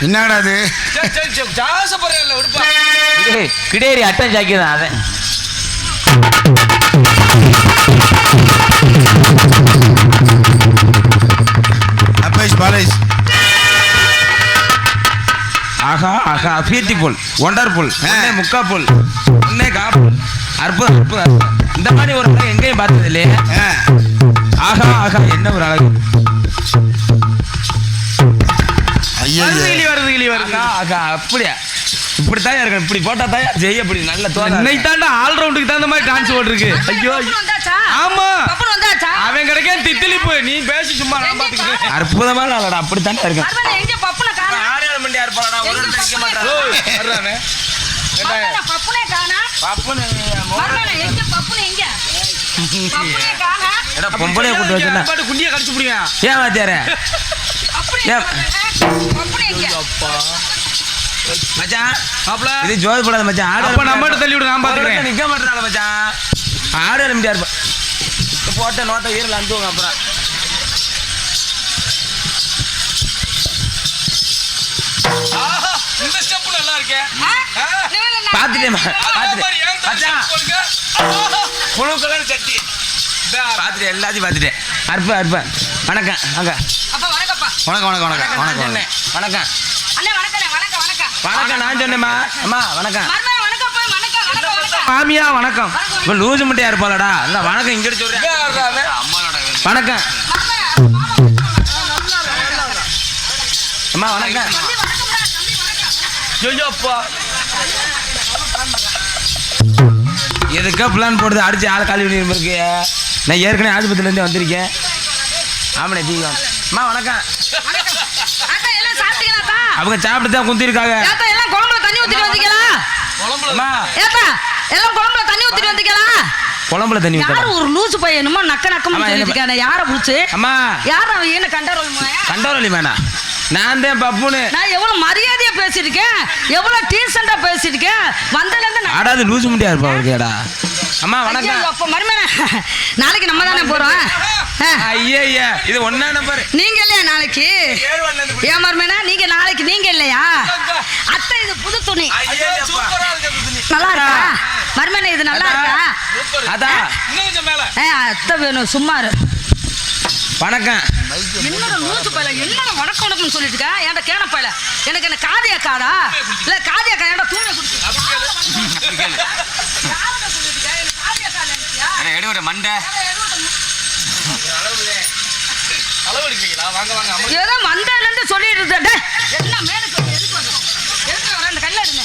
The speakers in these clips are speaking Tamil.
என்னடா அது கிடேரி அட்டன் சாக்கிதான் அதன் ஆஹா ஆஹா பியூட்டிஃபுல் ஒண்டர்ஃபுல் முக்கா புல் அற்புதம் அற்புதம் இந்த மாதிரி ஒரு அழகு எங்கேயும் பார்த்தது இல்லையே ஆஹா ஆஹா என்ன ஒரு அழகு வருது ஆகா அப்படியா இப்படித்தான் இருக்கணும் இப்படி போட்டா தான் செய்ய இப்படி நல்ல இன்னைக்கு தாண்டா ஆல் ரவுண்டுக்கு தகுந்த மாதிரி டான்ஸ் ஓடிருக்கு ஐயோ ஆமா அவன் கிடைக்க தித்திலிப்பு நீ பேசி சும்மா நான் பாத்துக்கிறேன் அற்புதமான ஆளடா அப்படித்தான் இருக்கேன் பொம்பளைய கூட்டு வச்சு குண்டிய கடிச்சு புடிங்க ஏன் வாத்தியார மச்சான் இது ஜோதி போடாத மச்சான் ஆடு நம்மகிட்ட தள்ளி விடு நான் பாத்துக்கிறேன் நிக்க மாட்டேறால மச்சான் ஆடு முடியாது போட்ட நோட்டை வீரல அனுப்புவாங்க அப்புறம் இந்த ஸ்டெப் நல்லா இருக்கே பாத்துட்டேன் புழு கலர் சட்டி பாத்துட்டேன் எல்லாத்தையும் பாத்துட்டேன் அற்ப அற்ப வணக்கம் வாங்க வணக்கம் வணக்கம் வணக்கம் வணக்கம் வணக்கம் வணக்கம் நான் சொன்னேம்மா அம்மா வணக்கம் மாமியா வணக்கம் இப்போ லூசு மட்டும் இருப்பாளடா இல்லை வணக்கம் இங்கே சொல்றேன் வணக்கம் அம்மா வணக்கம் ஐயோப்பா எதுக்கா பிளான் போடுது அடிச்சு ஆள் காலி பண்ணி இருக்கு நான் ஏற்கனவே ஆஸ்பத்திரிலேருந்து வந்திருக்கேன் ஆமாண்ணே தீவிரம் அம்மா வணக்கம் அவங்க சாப்பிட்டு தான் குந்திருக்காங்க எல்லாம் குழம்புல தண்ணி ஊத்திட்டு வந்தீங்களா எல்லாம் குழம்புல தண்ணி ஊத்திட்டு வந்தீங்களா குழம்புல தண்ணி யாரு ஒரு லூசு பையனுமா நக்க நக்கமா சொல்லிருக்கானே யார புடிச்சு அம்மா யார அவன் என்ன கண்டோரலி மேனா நான் தான் பப்புனு நான் எவ்வளவு மரியாதையா பேசிருக்கேன் எவ்வளவு டீசெண்டா பேசிருக்கேன் வந்தல இருந்து ஆடாது லூசு முடியா இருப்பா அவருக்கேடா அம்மா வணக்கம் அப்ப மருமனே நாளைக்கு நம்ம தானே போறோம் ஐயா இது ஒண்ணா நம்பர் நீங்க இல்லையா நாளைக்கு ஏன் மருமனே நீங்க நாளைக்கு நீங்க இல்லையா அத்தை இது புது துணி நல்லா இருக்கா மருமனே இது நல்லா இருக்கா அதான் அத்தை வேணும் சும்மா வணக்கம் என்னோட லூசு பையல என்னோட வணக்கம் வணக்கம்னு சொல்லிட்டு இருக்கா என்கிட்ட கேன பையல எனக்கு என்ன காதியா காடா இல்ல காதியா கா என்கிட்ட தூங்க எடுவர மண்டை ஏதோ மண்டையில இருந்து சொல்லிட்டு இருந்தே என்ன மேலுக்கு எதுக்கு வர அந்த கல்ல எடுங்க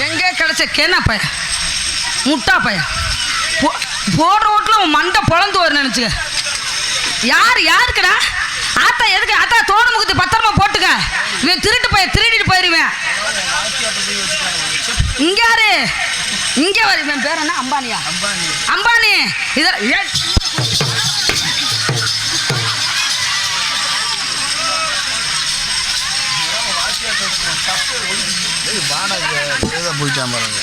எங்கே கிடைச்ச கேனா பைய முட்டா பைய போடுற வீட்டுல மண்டை பொழந்து வரும் நினைச்சுக்க யாருக்குடா ஆத்தா எதுக்கு ஆத்தா தோண முகத்து பத்திரமா போட்டுக்க இவன் திருட்டு பைய திருடிட்டு போயிருவேன் இங்க யாரு இங்க வர இவன் பேர் என்ன அம்பானியா அம்பானி இத போயிட்டான் பாருங்க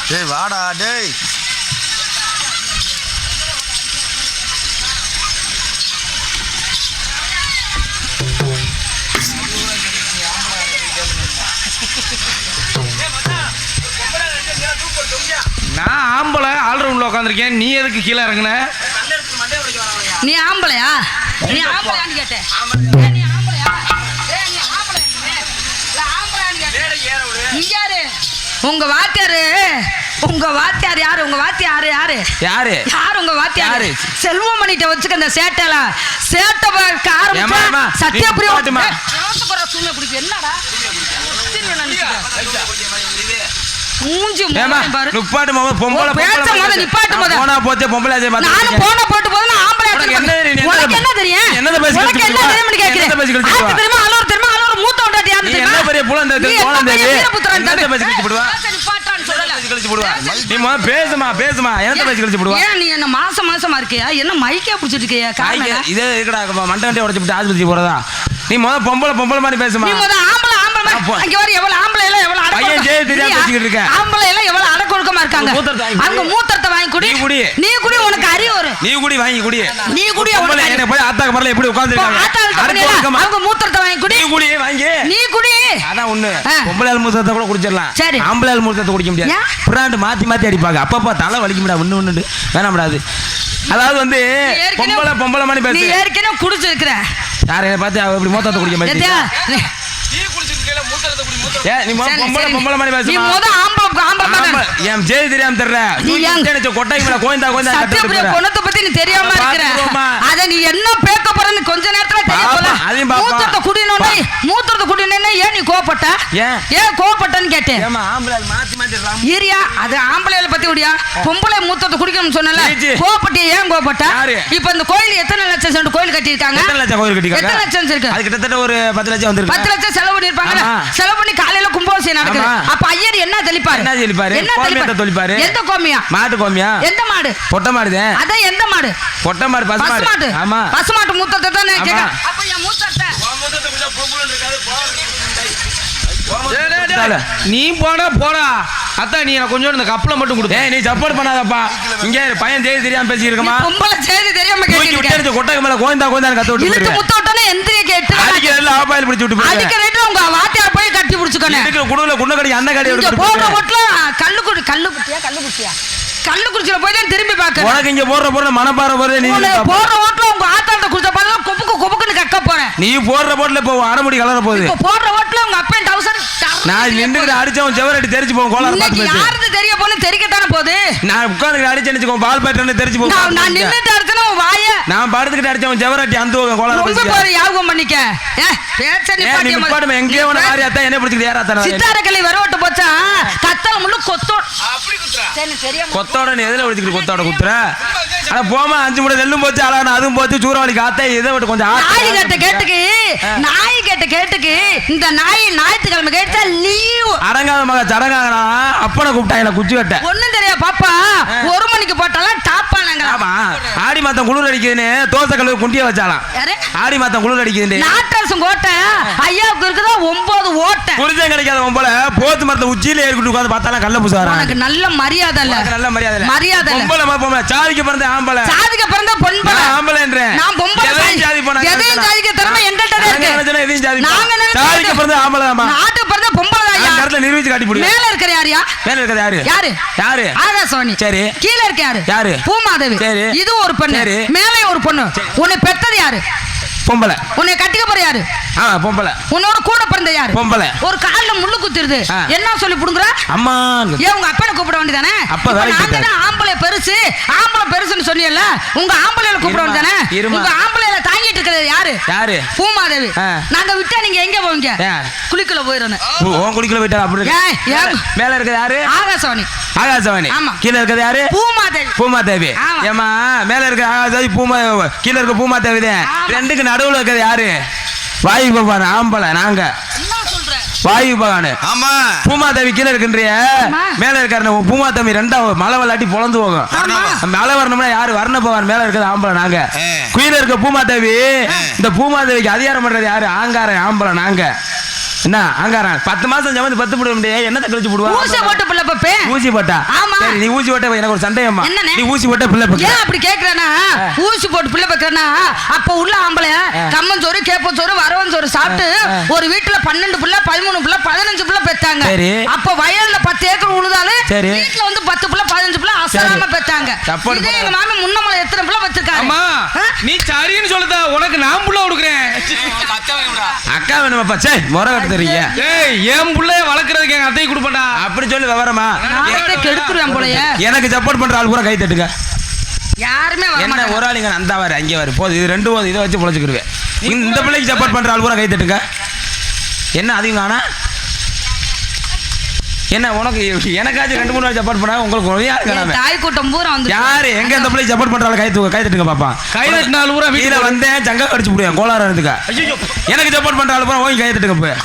டேய் வாடா டேய் நான் ஆம்பளை ஆல்ரவுண்ட்ல உட்காந்துருக்கேன் நீ எதுக்கு கீழே இறங்குன நீ ஆம்பளையா நீ ஆம்பளையான்னு கேட்டேன் நீ ஆம்பளையா நீ ஆம்பளை ஆம்பளையான்னு கேட்டேன் இங்க யாரு உங்க வாத்தியாரு யாரு உங்க வாத்தியார் யாரு உங்க வாத்தியார் செல்வமணிட்ட வச்சுக்க அந்த சேட்டல சேட்டை ஆரம்பிச்சா சத்தியபிரியா சூழ்நிலை பிடிக்கும் என்னடா மூஞ்சி பாரு நிப்பாட்டு மாமா பொம்பளை பேச்ச மொத நிப்பாட்டு மொத போனா போச்சே பொம்பளை அதே மாதிரி நானும் போனா போட்டு போறேன் ஆம்பளை உனக்கு என்ன தெரியும் என்னத பேசி உனக்கு என்ன தெரியும்னு கேக்குறேன் ஆக்கு தெரியுமா அலோர் மூத்த வண்டாட்டி யாரு தெரியுமா என்ன பெரிய புலந்த தோளந்த என்னத பேசி கிச்சு போடுவா நிப்பாட்டான்னு சொல்லல பேச்சு கழிச்சு போடுவா நீ முதல்ல பேசுமா என்னத்த பேச்சு கழிச்சு போடுவா ஏன் நீ என்ன மாசமா இருக்கியா என்ன மைக்கே பிடிச்சிட்டு இருக்கியா இதே இருக்கடா மண்டை உடச்சு விட்டு ஆஸ்பத்திரி போறதா நீ முதல்ல பொம்பளை மாதிரி பேசுமா நீ முதல்ல ஆம்பளை அங்க வர எவ்வளவு ஆம்பளை எல்லாம் எவ்வளவு பையன் ஜெய தெரியாம பேசிக்கிட்டு இருக்க ஆம்பளை எல்லாம் எவ்வளவு அடக்கொடுக்கமா இருக்காங்க அவங்க மூத்திரத்தை வாங்கி குடி நீ குடி உனக்கு அறிவு வரும் நீ குடி வாங்கி குடி நீ குடி என்ன போய் ஆத்தாக்கு மரல எப்படி உட்கார்ந்திருக்காங்க அவங்க மூத்திரத்தை வாங்கி குடி நீ குடி வாங்கி நீ குடி அதான் ஒண்ணு பொம்பளை மூத்திரத்தை கூட குடிச்சிடலாம் சரி ஆம்பளை மூத்திரத்தை குடிக்க முடியாது பிராண்ட் மாத்தி அடிப்பாங்க அப்பப்பா தலை வலிக்கும்டா ஒண்ணு வேணாம்டாது அதாவது வந்து பொம்பளை மாதிரி பேசு நீ ஏற்கனவே குடிச்சிருக்கிற யாரை பார்த்து இப்படி மூத்திரத்தை குடிக்க மாட்டியா நீ குடிச்சிருக்கல மூத்திரத்தை குடி மூத்திரம் ஏ நீ பொம்பளை மாதிரி பேசு நீ முத ஆம்பளை ஏன் ஜெய தெரியாம தெரியற நீ நினைச்ச கொட்டை மேல கோயந்தா சத்தியபிரிய பொண்ணத்தை பத்தி நீ தெரியாம இருக்கற அத நீ என்ன பேக்க போறன்னு கொஞ்ச நேரத்துல தெரிய போல மூத்திரத்தை குடினோனே ஏன் நீ கோபப்பட்ட ஏன் கோபப்பட்டன்னு கேட்டேன் ஏமா ஆம்பளை மாத்தி ஏரியா அது ஆம்பளைல பத்தி ஓடியா பொம்பளை மூத்திரத்தை குடிக்கணும்னு சொன்னல கோபப்பட்ட ஏன் கோபப்பட்ட இப்போ இந்த கோயில் எத்தனை லட்சம் சென்ட் கோயில் கட்டி இருக்காங்க எத்தனை லட்சம் கோயில் கட்டி இருக்காங்க எத்தனை லட்சம் இருக்கு அது கிட்டத்தட்ட ஒரு 10 லட்சம் வந்திருக்கு 10 லட்சம் செலவு பண்ணிருப்பாங்க செலவு பண்ணி காலையில கும்பாபிஷேகம் நடக்குது அப்ப ஐயர் என்ன தெளிப்பாரு கோமியத்தை தெளிப்பாரு எந்த கோமியா மாட்டு கோமியா எந்த மாடு பொட்டை மாடுதான் அத எந்த மாடு பொட்டை மாடு பசு மாடு ஆமா பசு மாட்டு மூத்தத்தை தான் கேக்க அப்ப என் மூத்தத்தை குஞ்சா பொம்பளன்னு இருக்காது நீ போடா அத்தா நீ எனக்கு கொஞ்சம் இந்த கப்பல மட்டும் கொடு நீ சப்போர்ட் பண்ணாதப்பா இங்க பையன் செய்தி தெரியாம பேசி இருக்கமா பொம்பளை செய்தி தெரியாம கேட்டிருக்க கொட்டை மேல கோயந்தா கத்து விட்டு இழுத்து முத்தோட்டனே எந்திரிய கேட்டு அடிக்க எல்லாம் ஆபாயில் பிடிச்சு விட்டு போய் அடிக்க ரேட்ல உங்க வாத்தியார் போய் கட்டி புடிச்சுக்கனே இதுக்கு குடுல குண்ண கடி அந்த கடி எடுத்து போற ஓட்ல கல்லு குடிச்சியா கல்லு குடிச்சல போய் தான் திரும்பி பாக்க உனக்கு இங்க போற போற மனபார போற நீ போற ஓட்ல உங்க ஆத்தாட்ட குடிச்ச பால கொப்புக்குன்னு கக்க போறேன் நீ போற போட்ல போ அரைமுடி கலர போகுது இப்போ போற ஓட்ல உங்க அப்பன் டவுசர் நான் நின்னுட்டு அடிச்சவன் செவரடி தெரிஞ்சு போவோம் கோளார பாத்து பேசு யாருக்கு தெரிய போன்னு தெரிக்கத்தானே போகுது நான் உட்கார்ந்து அடிச்சு நிச்சுக்கோ பால் பேட்டர்னு தெரிஞ்சு போவோம் நான் நின்னுட்டு அடிச்சனா வாய நான் படுத்துக்கிட்டு அடிச்சவன் செவரடி அந்த கோளார பேசு ரொம்ப போற யாவும் பண்ணிக்க பேச்ச நிப்பாட்டிய நீ பாடு எங்கே வர ஆரி அத்தா என்ன பிடிச்சிட்டு யாரா தர சித்தாரக்கலை வரவட்ட போச்சா கத்தல முள்ளு கொத்தோ அப்படி குத்துறா சரி தெரியாம கொத்தோட நீ எதுல பிடிச்சிட்டு கொத்தோட குத்துற அட போமா 5 முறை நெல்லும் போச்சு அழகான அதுவும் போச்சு சூறாவளி காத்தே இதை விட்டு கொஞ்சம் நாய் கேட்டுக்கு இந்த ஞாயிற்றுக்கிழமை கேட்டா லீவ் அடங்காத மக சடங்காகனா அப்பனை கூப்பிட்டாங்க குச்சி வெட்ட ஒண்ணும் தெரியா பாப்பா 1 மணிக்கு போட்டாலும் டாப்பானாங்க ஆமா ஆடி மாதம் குளிர் அடிக்குதுன்னு தோசை கழுவு குண்டிய வச்சாலாம் ஆடி மாதம் குளிர் அடிக்குது நாட்டரசம் கோட்டை ஐயாவுக்கு இருக்குதா 9 ஓட்டை புரிஞ்சம் கிடைக்காத ஒம்பளை போத்து மரத்துல உச்சியில ஏறிக்கிட்டு உட்காந்து பார்த்தாலும் கல்ல பூசாரா எனக்கு நல்ல மரியாதை இல்ல நல்ல மரியாதை பொம்பளை சாதிக்கு பிறந்த ஆம்பளை சாதிக்கு பிறந்த பொம்பளை ஆம்பளைன்றேன் நான் பொம்பளை ஜாதி போனா எதையும் சாதிக்க திறமை எங்கள்ட்ட இருக்கு எதையும் ஜாதி நாங்க சாதிக்கு பிறந்த ஆம்பளை ஆமா நாட்டுக்கு பிறந்த பொம்பளை ஐயா கரெக்ட்ல நிரூபிச்சு காட்டி போடு மேல இருக்கிற யாரியா மேல இருக்கிறது யாரு ஆகாசவாணி சரி கீழ இருக்க யாரு பூமாதேவி சரி இது ஒரு பொண்ணு மேலே ஒரு பொண்ணு உன்னை பெத்தது யாரு பொம்பளை உன்னை கட்டிக்க போற யாரு பொம்பளை உன்னோட கூட பிறந்த யாரு பொம்பளை ஒரு கால்ல முள்ளு குத்திருது என்ன சொல்லி புடுங்குற அம்மா ஏன் உங்க அப்பனை கூப்பிட வேண்டியதானே ஆம்பளை பெருசுன்னு சொன்னீங்கல்ல உங்க ஆம்பளையில கூப்பிட வேண்டியதானே உங்க ஆம்பளையில தாங்கிட்டு இருக்கிறது யாரு பூமாதேவி நாங்க விட்டா நீங்க எங்க போவீங்க குளிக்கல போயிரணும் உன் குளிக்கல போயிட்டா அப்படி மேல இருக்கிறது யாரு ஆகாசவாணி கீழ இருக்கிறது யாரு பூமாதேவி ஏமா மேல இருக்கிற ஆகாசவாணி கீழ இருக்க பூமாதேவி தான் ரெண்டுக்கு நடுவுல இருக்கிறது யாரு வாயு பகவான் ஆம்பளை நாங்க வாயு பகவானு ஆமா பூமாதேவி கீழே இருக்கின்றிய மேல இருக்காரு பூமாதேவி 2 மழை விளாட்டி பொழந்து போகும் மழை வரணும்னா யாரு வர்ண பகவான் மேல இருக்கிறது ஆம்பளை நாங்க கீழே இருக்க பூமாதேவி இந்த பூமாதேவிக்கு அதிகாரம் பண்றது யாரு ஆங்கார ஆம்பளை நாங்க என்ன ஆங்காரன் 10 மாசம் ஜமந்து 10 போட முடியாது என்னத்தை கழிச்சு போடுவா ஊசி போட்டு பிள்ளை பப்பே ஊசி போட்டா சரி நீ ஊசி போட்ட எனக்கு ஒரு சந்தேகமா நீ ஊசி போட்ட பிள்ளை பக்க ஏன் அப்படி கேக்குறேனா ஊசி போட்டு பிள்ளை பக்கறனா அப்ப உள்ள ஆம்பளை கம்மஞ்சோறு கேப்பச்சோறு வரவஞ்சோறு சாப்பிட்டு ஒரு வீட்ல 12 பிள்ளை 13 பிள்ளை 15 பிள்ளை பெத்தாங்க அப்ப வயல்ல 10 ஏக்கர் உழுதால வீட்ல வந்து 10 பிள்ளை 15 பிள்ளை அசராம பெத்தாங்க இதே எங்க மாமா முன்னமலை எத்தனை பிள்ளை வச்சிருக்காங்க அம்மா நீ சரின்னு சொல்லுதா உனக்கு நான் புள்ள கொடுக்குறேன் அக்கா வேணுமாப்பா சே முறை தெரியுங்க ஏய் என் புள்ளைய வளர்க்கறதுக்கு எங்க அத்தை கொடுப்படா அப்படி சொல்லி விவரமா நாளைக்கு கெடுத்துறேன் போலயே எனக்கு சப்போர்ட் பண்ற ஆள் பூரா கை தட்டுங்க யாருமே வர மாட்டாங்க என்ன ஒரு ஆளுங்க அந்த வர அங்க வர போது இது 2 போது இத வச்சு பொளச்சுக்கிடுவேன் இந்த பிள்ளைக்கு சப்போர்ட் பண்ற ஆள் பூரா கை தட்டுங்க என்ன அதிகம் காணா என்ன உனக்கு எனக்காச்சும் 2 3 நாள் சப்போர்ட் பண்ணா உங்களுக்கு ஒரே ஆள் காணாம தாய் கூட்டம் பூரா வந்து யாரு எங்க இந்த பிள்ளைக்கு சப்போர்ட் பண்ற ஆள் கை தட்டுங்க பாப்பா கை தட்டினால பூரா வீட்ல வந்தேன் ஜங்க அடிச்சு புடியா கோளார இருந்துக்க எனக்கு சப்போர்ட் பண்ற ஆள் பூரா ஓய் கை தட்டுங்க போய்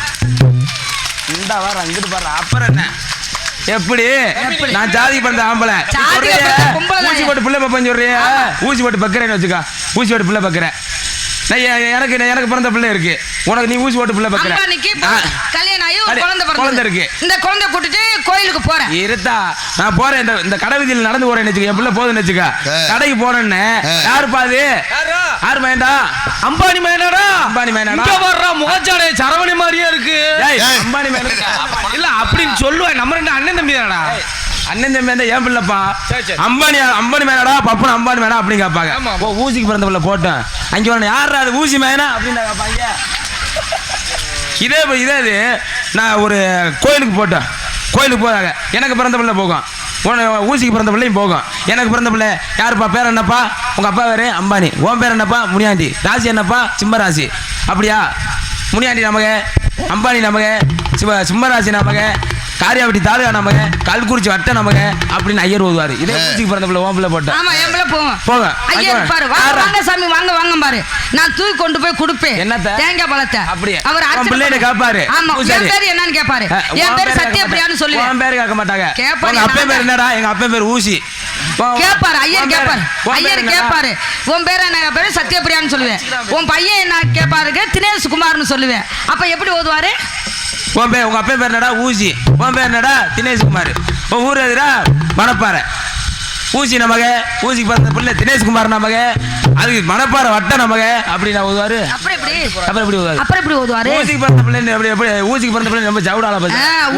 இந்த வார அங்கிட்டு பாரு அப்புறம் என்ன எப்படி நான் ஜாதி பிறந்த ஆம்பளை ஜாதிக்கு பிறந்த பொம்பளை தான். ஊசி போட்டு பிள்ளை பப்பன்னு சொல்றியா? ஊசி போட்டு பக்கிறேன்னு வச்சுக்கா. ஊசி போட்டு பிள்ளை பக்கிறேன். எனக்கு பிறந்த பிள்ளை இருக்கு. உனக்கு நீ ஊசி போட்டு பிள்ளை பக்கிற. அம்பானிக்கு கல்யாணம் ஆகி ஒரு குழந்தை இருக்கு. இந்த குழந்தை கூட்டிட்டு கோயிலுக்கு போறேன். இருத்தா நான் போறேன். இந்த கடை வீதியில் நடந்து போறேன்னு வச்சுக்க. என் பிள்ளை போதுன்னு வச்சுக்க. கடைக்கு போனேன்னு யாருப்பா அது? யாரு மேண்டா? அம்பானி மேனாடா. அம்பானி மேனாடா. இங்க வர்ற முகச்சாடை சரவணி மாதிரியே இருக்கு. அம்பானி மேனா இல்ல அப்படின்னு சொல்லுவேன். நம்ம ரெண்டு அண்ணன் தம்பி தானடா. அண்ணன் தம்பி வந்து ஏன் பிள்ளைப்பா? அம்பானி மேனாடா பப்பன் அம்பானி மேனா அப்படின்னு கேட்பாங்க. ஊசிக்கு பிறந்த பிள்ளை போட்டேன் அங்கே வரணும். யாரா அது ஊசி மேனா அப்படின்னு கேட்பாங்க. இதே இது நான் ஒரு கோயிலுக்கு போட்டேன். கோயிலுக்கு போறாங்க. எனக்கு பிறந்த பிள்ளை போகும். ஊசிக்கு பிறந்த பிள்ளையும் போகும். எனக்கு பிறந்த பிள்ளை யாருப்பா? பேர் என்னப்பா? உங்க அப்பா பேரு அம்பானி. உன் பேர் என்னப்பா? முனியாண்டி. ராசி என்னப்பா? சிம்ம ராசி. அப்படியா? முனியாண்டி நமக்கு, அம்பானி நமக்கு, சிம்மராசி நமக்கு, காரியாவட்டி தாலுகா நமக்கு, கல்குறிச்சி வட்ட நமக்கு அப்படின்னு ஐயர் ஓதுவாரு. இதே ஊசிக்கு பிறந்த பிள்ளை ஓன் பிள்ளை போட்டேன். ஆமா என் பிள்ளை போகும். போங்க ஐயர் பாரு வாங்க சாமி வாங்க பாரு. நான் தூக்கி கொண்டு போய் கொடுப்பேன். என்னத்த? தேங்காய் பழத்தை. அப்படியே அவர் அவன் பிள்ளைய கேட்பாரு. ஆமா என் பேர் என்னன்னு கேட்பாரு. என் பேர் சத்யபிரியான்னு சொல்லுவேன். உன் பேர் கேட்க மாட்டாங்க. கேட்பாரு. உங்க அப்பா பேர் என்னடா? எங்க அப்பா பேர் ஊசி. கேட்பாரு. ஐயர் கேட்பாரு. உன் பேர் என்ன? பேரு சத்யபிரியான்னு சொல்லுவேன். உன் பையன் என்ன கேட்பாரு? தினேஷ் குமார்னு சொல்லுவேன். அப்ப எப்படி ஓதுவாரு? உங்க அப்பா பேர் என்னடா? ஊசி. உன் பேர் என்னடா? தினேஷ்குமார். உன் ஊர் எதுடா? மணப்பாறை. ஊசி நமக்கு, ஊசிக்கு பிறந்த பிள்ளை தினேஷ்குமார் நமக்கு, அதுக்கு மணப்பாறை வட்ட நமக்கு அப்படின்னு ஓதுவாரு. அப்புறம் எப்படி ஓதுவாரு? ஊசிக்கு பிறந்த பிள்ளை ஊசிக்கு பிறந்த பிள்ளை நம்ம ஜவுடால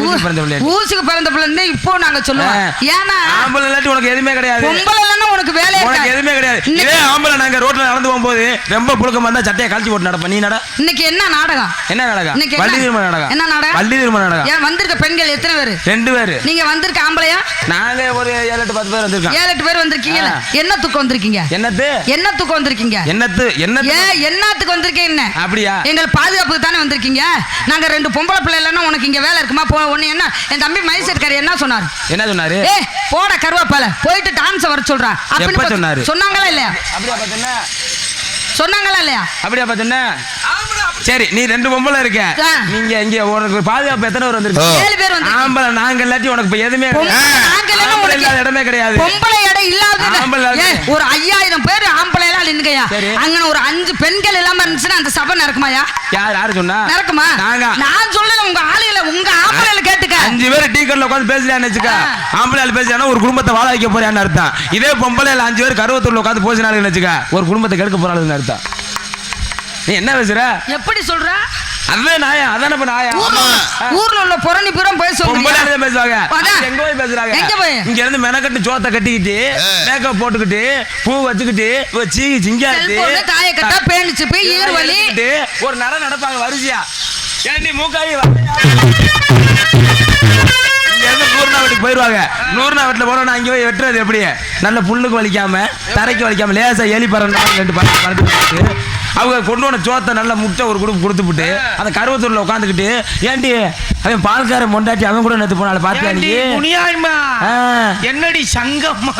ஊசிக்கு பிறந்த பிள்ளை. ஊசிக்கு பிறந்த பிள்ளை இப்போ நாங்க சொல்லுவோம். ஏன்னா ஆம்பளை இல்லாட்டி உனக்கு எதுவுமே கிடையாது. பொம்பளை இல்லைன்னா உனக்கு வேலை உனக்கு எதுவுமே கிடையாது. இதே ஆம்பளை நாங்க ரோட்ல நடந்து போகும்போது ரொம்ப புழுக்கம் வந்தா சட்டையை கழட்டி போட்டு நடப்ப. நீ நட. இன்னைக்கு என்ன நாடகம்? வள்ளி திருமண நாடகம். என்ன நாடகம்? வள்ளி திருமண நாடகம். ஏன் வந்திருக்க பெண்கள் எத்தனை பேரு? 2 பேரு. நீங்க வந்திருக்க ஆம்பளையா? நாங்க ஒரு 7-8-10 பேர் வந்திருக்கோம். 7-8 பேர் வந்திருக்கீங்க. என்னத்துக்கு வந்திருக்கீங்க? என்னத்துக்கு வந்திருக்கீங்க? என்னத்துக்கு வந்திருக்கீங்க? என்ன அப்படியா? எங்கள் பாதுகாப்புக்கு தானே வந்திருக்கீங்க. நாங்க 2 பொம்பளை பிள்ளை இல்லைன்னா உனக்கு இங்க வேலை இருக்குமா? ஒண்ணு என்ன என் தம்பி மைசூர்காரி என்ன சொன்னாரு? போட கருவாப்பால போயிட்டு டான்ஸ் வர சொல்றா அப்படின்னு சொன்னாங்களா இல்லையா? சொன்னாங்களா இல்லையா? அப்படியா பாத்தீங்கன்னா சரி. நீ 2 பொம்பளை இருக்க. நீங்க இங்க உனக்கு பாதுகாப்பு எத்தனை பேர் வந்திருக்கு? 7 பேர் வந்து. ஆம்பளை நாங்க இல்லாட்டி உனக்கு எதுவுமே இல்லாத இடமே கிடையாது. பொம்பளை இடம் இல்லாத ஒரு 5000 பேர் ஆம்பளை எல்லாம் நின்னுங்கயா. அங்க ஒரு 5 பெண்கள் இல்லாம இருந்துச்சுன்னா அந்த சபை நடக்குமாயா? யாரு சொன்னா நடக்குமா? நான் சொல்லல. உங்க ஆளுகளை உங்க ஆம்பளைல கேட்டுக்க. 5 பேர் டீ கடையில உட்கார்ந்து பேசலான்னு வச்சுக்க. ஆம்பளைல பேசினா ஒரு குடும்பத்தை வாழ வைக்க போறான்னு அர்த்தம். இதே பொம்பளைல 5 பேர் கருவத்தூர்ல உட்கார்ந்து பேசினாலும் வச்சுக்க ஒரு குடும்பத்தை கெடுக்க போறாளுன்னு அர்த்தம். நீ என்ன பேசுற? எப்படி சொல்ற? அதான் நாயா. அதான நாயா. ஊர்ல உள்ள புரணி புறம் போய் சொல்லுங்க. பேசுவாங்க. எங்க போய் பேசுறாங்க? இங்க இருந்து மெனக்கட்டு சோத்தை கட்டிக்கிட்டு மேக்கப் போட்டுக்கிட்டு பூ வச்சுக்கிட்டு சிங்காட்டு தாய கட்டா பேணிச்சு போய் ஈர்வலி ஒரு நடப்பாங்க வரிசையா. ஏண்டி மூக்காயி நூறுனா வீட்டுக்கு போயிருவாங்க. நூறுனா வீட்டுல போனா அங்கே போய் வெட்டுறது எப்படி? நல்ல புல்லுக்கு வலிக்காம தரைக்கு வலிக்காம லேசா எலி பறந்து 2 பறந்து அவங்க கொண்டு வந்த சோத்தை நல்ல முட்டை ஒரு குடும்பம் கொடுத்துட்டு அந்த கருவத்தூர்ல உட்காந்துக்கிட்டு ஏண்டி அவன் பால்கார மொண்டாட்டி அவன் கூட நேற்று போனால பாத்தியா நீ என்னடி சங்கம்மா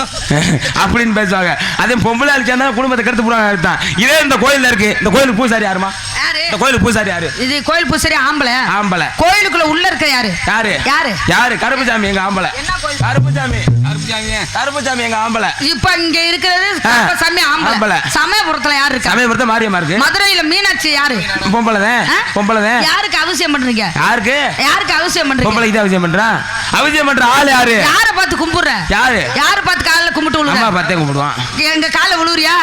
அப்படின்னு பேசுவாங்க. அதே பொம்பளை அழிச்சா குடும்பத்தை கெடுத்து போறாங்க. இதே இந்த கோயில்ல இருக்கு. இந்த கோயிலுக்கு பூசாரி யாருமா? இந்த கோயிலுக்கு பூசாரி யாரு? இது கோயில் பூசாரி ஆம்பளை. கோயிலுக்குள்ள உள்ள இருக்க யாரு? கருப்புசாமி எங்க ஆம்பளை. கருப்புசாமி எங்க ஆம்பளை. இப்ப இங்க இருக்கிறது கருப்புசாமி ஆம்பளை. சமயபுரத்துல யாரு இருக்கு? சமயபுரத்துல மாரியம்மா இருக்கு. மதுரையில மீனாட்சி யாரு? பொம்பளை. யாருக்கு அவசியம் பண்றீங்க? யாருக்கு அவசியம் பண்றீங்க? பொம்பளை இது அவசியம் பண்றா. அவசியம் பண்ற ஆள் யாரு? யாரை பார்த்து கும்பிடுற? யாரு பார்த்து காலைல கும்பிட்டு விழுற? அம்மா பார்த்தே கும்பிடுவான். எங்க கால விழுறியா?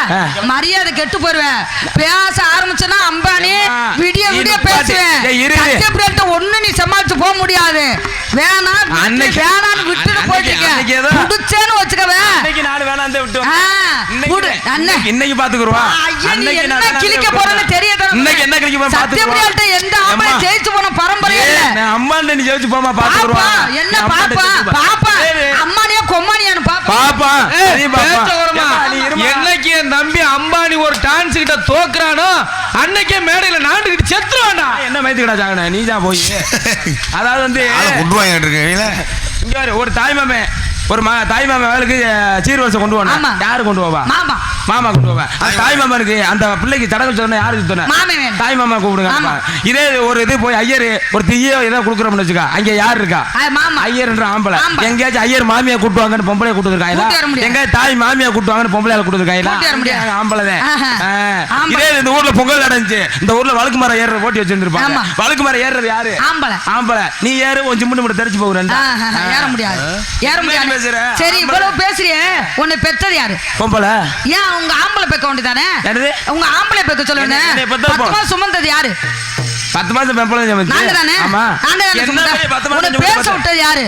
மரியாதை கெட்டு போயிருவேன். பேச ஆரம்பிச்சனா அம்பானி விடிய பேசுவேன். ஒண்ணு நீ சமாளிச்சு போக முடியாது. வேணாம் வேணான்னு விட்டுட்டு போயிட்டீங்க. முடிச்சேன்னு வச்சுக்கவே இன்னைக்கு பாத்துக்குருவான். கிழிக்க போறேன்னு தெரியாது. என்ன கிழிக்க போற? சத்தியபிரியாட்ட எந்த ஆம்பளை ஜெயிச்சு போன பரம்பரை இல்ல. அம்மா நீ ஜெயிச்சு போமா பாத்துக்குருவா. என்ன பாப்பா அம்மானியா கொம்மானியான்னு பாப்பா. என்னைக்கு என் தம்பி அம்பானி ஒரு டான்ஸ் கிட்ட தோக்குறானோ அன்னைக்கே மேடையில நாண்டுகிட்டு செத்துருவானா. என்ன மைத்துக்கிட்டா சாங்கண்ணா நீ தான் போய் அதாவது வந்து இங்க ஒரு தாய்மாமே ஒரு தாய் மாமா வேலைக்கு சீர்வரிசை கொண்டு போனா யாரு கொண்டு போவா? மாமா கொண்டு போவேன். தாய் மாமனுக்கு அந்த பிள்ளைக்கு தடவை சொன்ன யாருக்கு சொன்ன? தாய் மாமா கூப்பிடுங்க. இதே ஒரு இது போய் ஐயர் ஒரு தீயோ ஏதோ கொடுக்குறோம்னு வச்சுக்கா, அங்க யாரு இருக்கா? ஐயர்ன்ற ஆம்பளை. எங்கேயாச்சும் ஐயர் மாமியா கூட்டுவாங்கன்னு பொம்பளை கூட்டுருக்காங்களா? எங்க தாய் மாமியா கூட்டுவாங்கன்னு பொம்பளை கூட்டுருக்காங்களா? ஆம்பளை தான். இதே இந்த ஊர்ல பொங்கல் நடந்துச்சு, இந்த ஊர்ல வழுக்கு மரம் ஏற போட்டி வச்சிருந்திருப்பாங்க. வழுக்கு மரம் ஏறது யாரு? ஆம்பளை. நீ ஏறு கொஞ்சம் முன்னு தெரிச்சு போகுறேன். ஏற முடியாது, ஏற முடியாது. சரி இவ்வளவு பேசுறியே, உன்னை பெத்தது யாரு? பொம்பளை. ஏன் உங்க ஆம்பளை பெக்க வேண்டியதானே? உங்க ஆம்பளை பெக்க சொல்லுங்க. 10 மாசம் சுமந்தது யாரு? 10 மாசம் பெம்பளை நாங்க தானே. பேச விட்டது யாரு?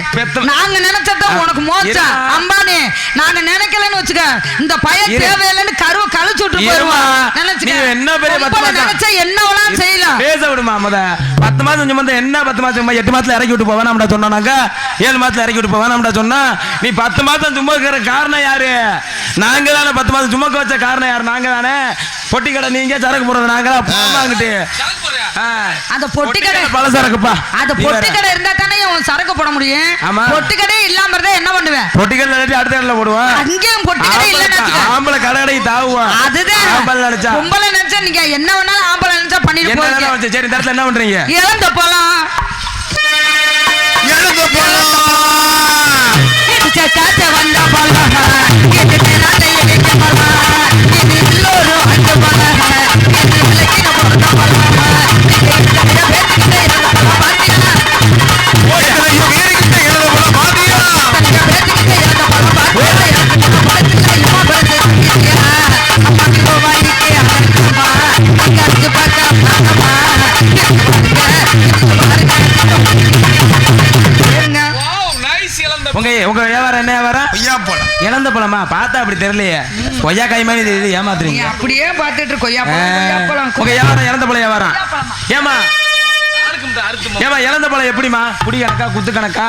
நாங்க நினைச்சத உனக்கு மோச்சா அம்பானே. நாங்க நினைக்கலன்னு வச்சுக்க, இந்த பையன் தேவையில்லைன்னு கழிச்சு விட்டு போயிருவான். நினைச்சுக்க என்ன பெரிய 10 மாசம் நினைச்சா என்ன வேணாலும் செய்யலாம். பேச விடுமா முத. 10 மாசம் சுமந்த என்ன 10 மாசம் 8 மாசத்துல இறக்கி விட்டு போவேன் நம்மட சொன்னாங்க. 7 மாசத்துல இறக்கி விட்டு போவேன் நம்மட சொன்னா, நீ 10 மாசம் சுமக்கிற காரணம் யாரு? நாங்க தானே. 10 மாசம் சுமக்க வச்ச காரணம் யாரு? நாங்க தானே. பொட்டி கடை நீங்க, சரக்கு போடுறது நாங்களா? வாங்கிட்டு அந்த பொட்டி கடை பல சரக்குப்பா. அந்த பொட்டி கடை இருந்தா தானே உன் சரக்கு போட முடியும். பொட்டி கடை இல்லாம இருந்தா என்ன பண்ணுவேன்? பொட்டி கடை அடுத்த இடத்துல போடுவான். அங்கேயும் பொட்டி கடை இல்லன்னா ஆம்பளை கடை தாவுவான். அதுதான் ஆம்பளை நினைச்சா. பொம்பளை நினைச்சா நீங்க என்ன வேணாலும் ஆம்பளை நினைச்சா பண்ணிட்டு போறீங்க. சரி, இந்த இடத்துல என்ன பண்றீங்க? இழந்த பழம் காச்ச வந்த பழம் இது நாட்டை இணைக்க பழம் இது எல்லோரும் அஞ்ச பழம் இது விளக்கின பொறுத்த பழம் உங்க வியாபாரம் என்ன வியாபாரம்? இழந்த பழமா? பார்த்தா அப்படி தெரியலையே. கொய்யா காய் மாதிரி தெரியுது. ஏமாத்துறீங்க. அப்படியே பார்த்துட்டு கொய்யா பழம். உங்க வியாபாரம் இழந்த பழம் வியாபாரம். ஏமா இழந்த பழம் எப்படிமா? புடி கணக்கா குத்து கணக்கா?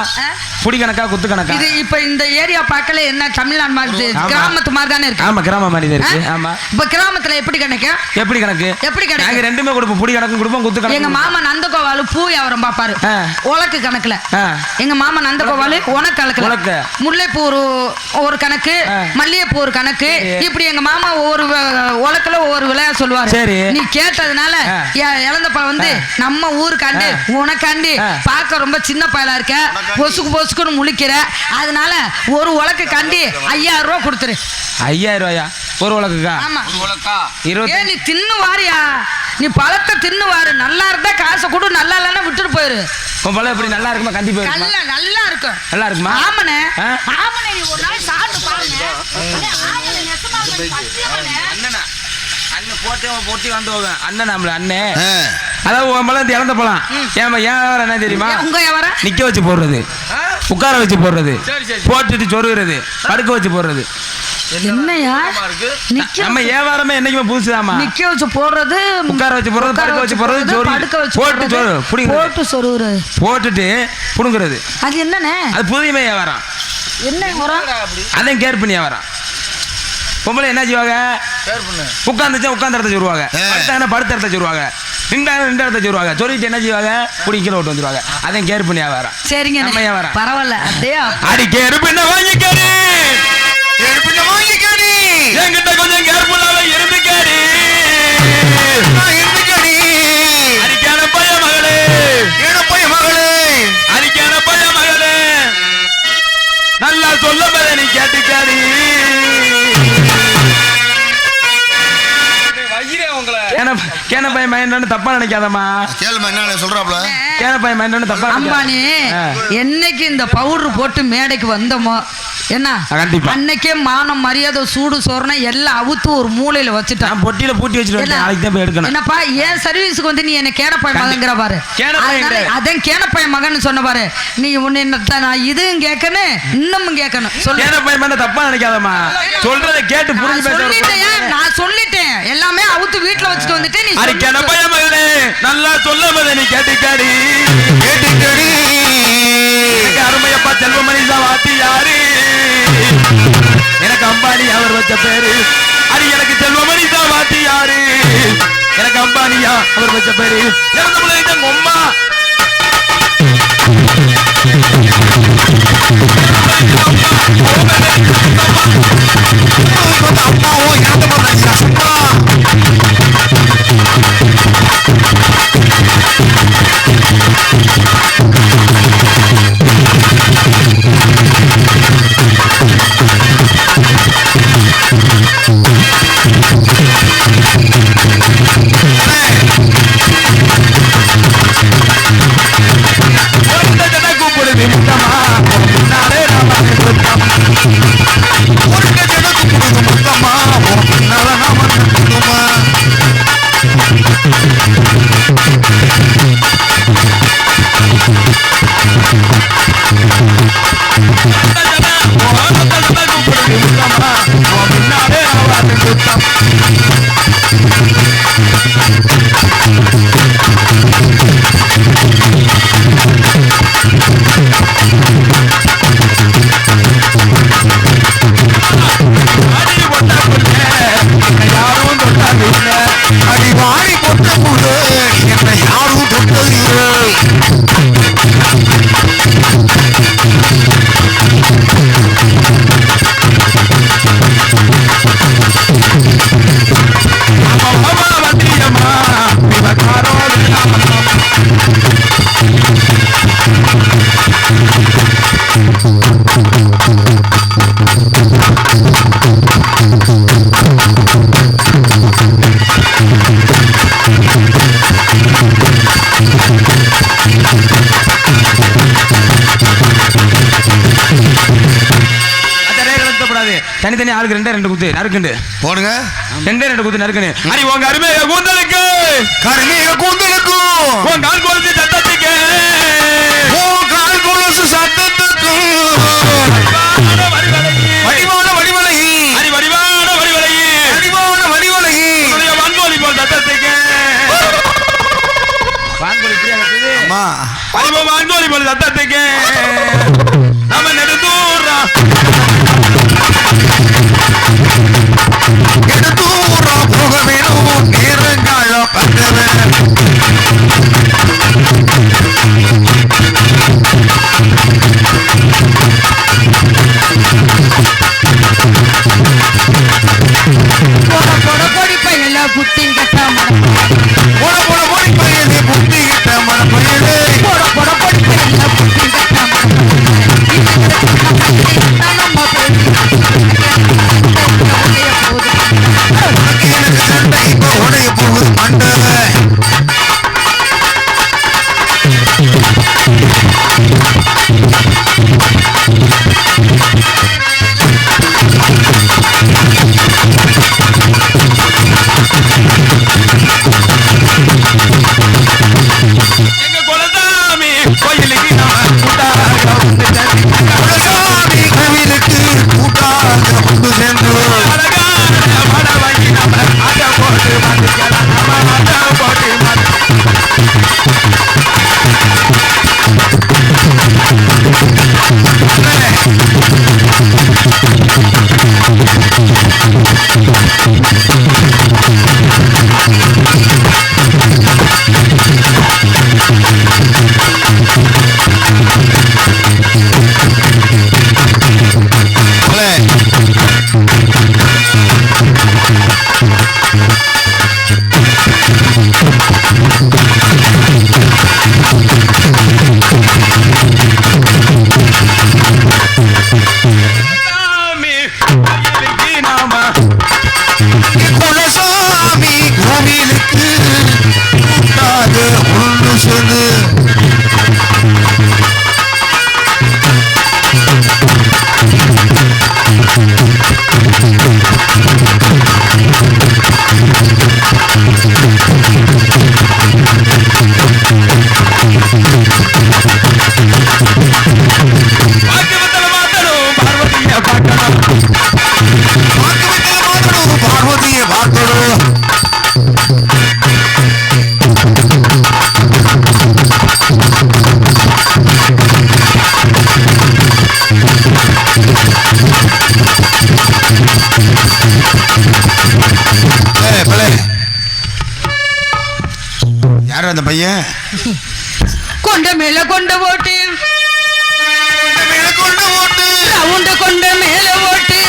புடி கணக்கா குத்து கணக்கா? இது இப்ப இந்த ஏரியா பார்க்கல என்ன தமிழ்நாடு மாதிரி கிராமத்து மாதிரி தானே இருக்கு. ஆமா, கிராம மாதிரி இருக்கு. ஆமா. இப்ப கிராமத்துல எப்படி கணக்கு? எப்படி கணக்கு? எப்படி கணக்கு? நாங்க ரெண்டுமே கொடுப்போம். புடி கணக்கு கொடுப்போம், குத்து கணக்கு. எங்க மாமா நந்தகோபாலு பூ வியாபாரம் பாப்பாரு. உலக்கு கணக்குல. எங்க மாமா நந்தகோபாலு உனக்கு கணக்குல. முல்லைப்பூ ஒரு கணக்கு, மல்லிகைப்பூ ஒரு கணக்கு. இப்படி எங்க மாமா ஒவ்வொரு உலக்குல ஒவ்வொரு விலையா சொல்லுவாரு. நீ கேட்டதுனால இழந்த பழம் வந்து நம்ம ஊருக்காண்டு உனக்காண்டி பார்க்க ரொம்ப சின்ன பயலா இருக்க, பொசுக்கு பொசுக்குன்னு முழிக்கிற. அதனால ஒரு உலக்கு காண்டி 5000 ரூபாய் கொடுத்துரு. 5000 ரூபாயா ஒரு உலக்குக்கா? ஆமா. நீ தின்னு வாரியா? நீ பழத்தை தின்னு வாரு. நல்லா இருந்தா காசை கொடு, நல்லா இல்லைன்னா விட்டுட்டு போயிரு. பழம் எப்படி நல்லா இருக்குமா? கண்டி போயிரு. நல்லா இருக்கும். நல்லா இருக்குமா? ஆமனே ஆமனே. நீ ஒரு நாள் சாப்பிட்டு பாருங்க. அண்ணன் போட்டி வந்து அண்ணன் நம்மள அண்ணன். அதாவது உன் பழம் இழந்த பழம். ஏன் வியாபாரம் என்ன தெரியுமா? உங்க வியாபாரம் நிக்க வச்சு போடுறது, உட்கார வச்சு போடுறது, போட்டுட்டு சொருகிறது, படுக்க வச்சு போடுறது. என்னையா நம்ம வியாபாரமே என்னைக்குமே புதுசுதாமா. நிக்க வச்சு போடுறது, உட்கார வச்சு போடுறது, படுக்க வச்சு போடுறது, போட்டு சொருகிறது, போட்டுட்டு புடுங்குறது. அது என்னண்ணே? அது புதுமை வியாபாரம். என்ன வியாபாரம்? அதான் கேர் பண்ணி வியாபாரம். பொம்பளை என்ன செய்வாங்க? உட்காந்துச்சா உட்காந்து இடத்த சொல்லுவாங்க, படுத்த இடத்த சொல்லுவாங்க, நின்ற இடத்த சொல்லுவாங்க. சொல்லிட்டு என்ன செய்வாங்க? குடிக்கிற விட்டு வந்துருவாங்க. அதையும் கேர் பண்ணி வியாபாரம். சரிங்க, நம்ம வியாபாரம் பரவாயில்ல. அடி கேர் பண்ண வாங்கிக்காரு, என்கிட்ட கொஞ்சம் கேர்ஃபுல்லாக இருந்துக்காரு. அடிக்கான பைய மகளே, அடிக்கான பைய மகளே, நல்லா சொல்ல போத நீ கேட்டுக்காரு. கேன பையன் மைண்ட் தப்பா நினைக்காதம்மா. கேளுமா என்ன சொல்றாப்ல? கேன பையன் மைண்ட் தப்பா. அம்பானி என்னைக்கு இந்த பவுடர் போட்டு மேடைக்கு வந்தோமோ என்ன அன்னைக்கே மானம் மரியாதை சூடு சோறுனா எல்லாம் அவுத்து ஒரு மூலையில வச்சுட்டான். பொட்டியில பூட்டி வச்சுட்டு நாளைக்கு தான் போய் எடுக்கணும். என்னப்பா ஏன் சர்வீஸுக்கு வந்து நீ என்ன கேனப்பைய மகன்கிற பாரு. அதான் கேனப்பைய மகன் சொன்ன பாரு. நீ உன்னை நான் இதுவும் கேட்கணும் இன்னமும் கேட்கணும். கேனப்பைய மேல தப்பா நினைக்காதம்மா. சொல்றதை கேட்டு புரிஞ்சு பேசுறேன். நான் சொல்லிட்டேன் எல்லாமே அவுத்து வீட்டுல வச்சுட்டு வந்துட்டு நீ அடி கேனப்பைய மகனே நல்லா சொல்ல போத நீ கேட்டுக்காடி. கேட்டுக்காடி அருமையப்பா செல்வமணி வாத்தி யாரு? எனக்கு அம்பானி அவர் வச்ச பேரு. அது எனக்கு செல்வமணி வாத்தி யாரு? எனக்கு அம்பானியா அவர் வச்ச பேரு. அம்மா அம்மாவோ இறந்து போன சும்மா தனித்தனி ஆளுக்கு ரெண்டு குத்து நறுக்குண்டு போடுங்க. ரெண்டு குத்து நறுக்குன்னு அடி உங்க அருமை கூந்தலுக்கு கருமைய கூந்தலுக்கு உன் கால் கொலுசு சத்தத்துக்கு உன் கால் கொலுசு சத்தத்துக்கு வடிவான வடிவலை அடி வடிவான வடிவலை வடிவான வடிவலை வான்கோழி போல் சத்தத்துக்கு வான்கோழி அம்மா வான்கோழி போல் சத்தத்துக்கு நம்ம நெடுந்தூரா எடுத்தூரா போக வேணும் நேரங்கால பந்தவன் யார் அந்த பையன்? கொண்ட மேல கொண்ட ஓட்டு கொண்ட ஓட்டு ரவுண்ட கொண்ட மேல ஓட்டு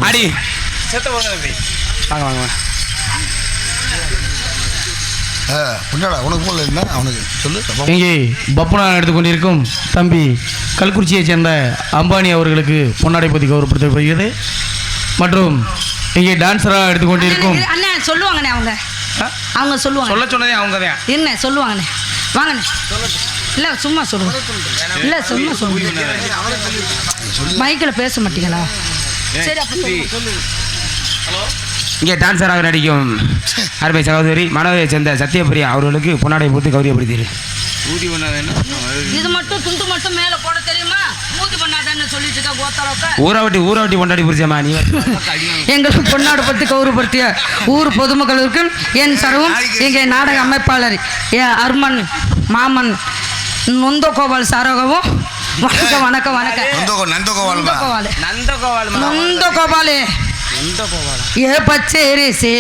அடி செத்த வாங்க வாங்க உனக்கு போல என்ன அவனுக்கு சொல்லு. இங்கே பப்புனா எடுத்துக்கொண்டிருக்கும் தம்பி கல்குறிச்சியைச் சேர்ந்த அம்பானி அவர்களுக்கு பொன்னாடை பற்றி கௌரவப்படுத்தப்படுகிறது. மற்றும் இங்கே டான்ஸராக எடுத்துக்கொண்டிருக்கும் அண்ணே சொல்லுவாங்கண்ணே அவங்க சொல்லுவாங்க. சொல்ல சொன்னதே அவங்க தான் என்ன சொல்லுவாங்கண்ணே வாங்கண்ணே. இல்லை சும்மா சொல்லுங்க. இல்லை சும்மா சொல்லுங்க. மைக்கில் பேச மாட்டீங்களா? சரி அப்போ இங்கே டான்ஸராக நடிக்கும் அருமை சகோதரி மனதை சேர்ந்த சத்யபிரியா அவர்களுக்கு பொன்னாடை போட்டு கௌரவப்படுத்தீர். ஊதி பண்ணாத இது மட்டும் துண்டு மட்டும் மேலே போட தெரியுமா? ஊதி பண்ணாதான்னு சொல்லிட்டு இருக்கா கோத்தாலோக்க. ஊராவட்டி பொண்டாடி புரிச்சமா நீ எங்களுக்கு பொன்னாடு பற்றி கௌரவப்படுத்திய ஊர் பொதுமக்களுக்கு என் சர்வம் எங்கள் நாடக அமைப்பாளர் அர்மன் மாமன் நொந்தகோபால் சாரகவும் வணக்கம் வணக்கம் வணக்கம். நந்தகோபாலே ஏ பச்சரிசி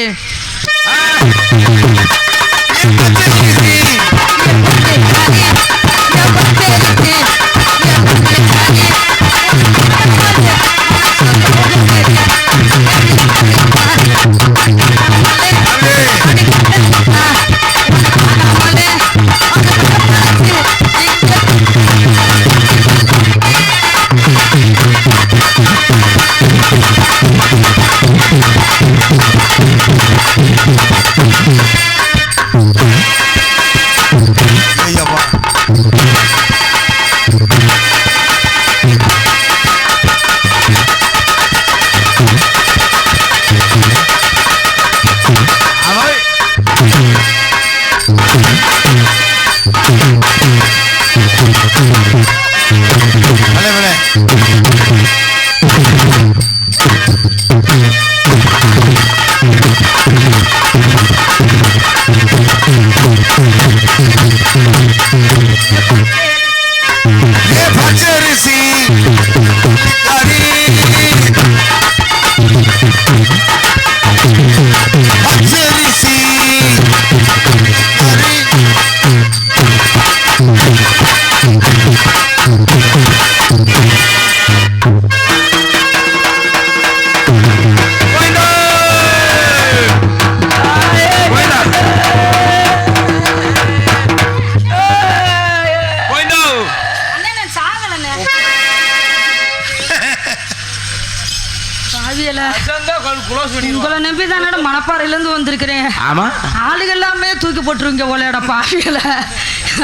உங்களை நம்பி தானே மணப்பாறையிலேருந்து வந்திருக்கிறேன். ஆமா ஆளுகள் எல்லாமே தூக்கி போட்டுருங்க போலடா பாவியில.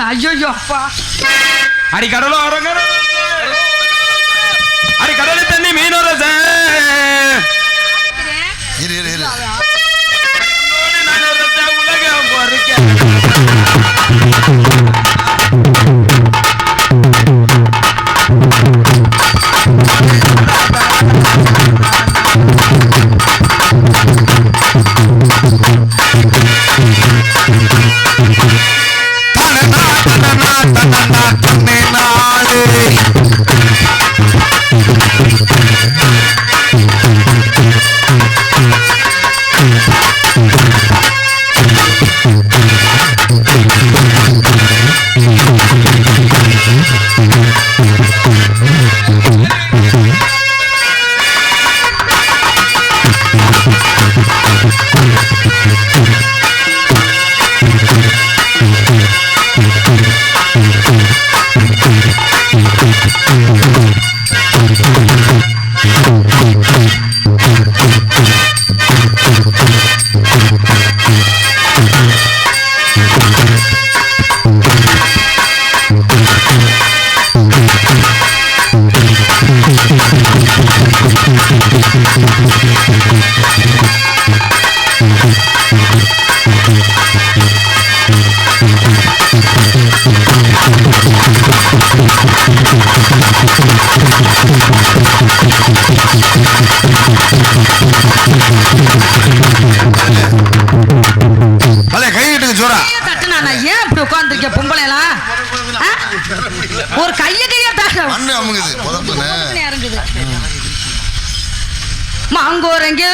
ஐயோ அப்பா அடி கடலோ அடி கடலு தண்ணி மீனோர உலகம் பொறுக்க பழைய கை கட்டுக்கு ஜோரா தட்டுனா நான் ஏன் இப்படி உட்காந்துருக்கேன் பொம்பளை எல்லாம் ஒரு கைய தாக்க மண்ணு அமுங்குது புதப்புன்னு இறங்குது மாங்கோரங்க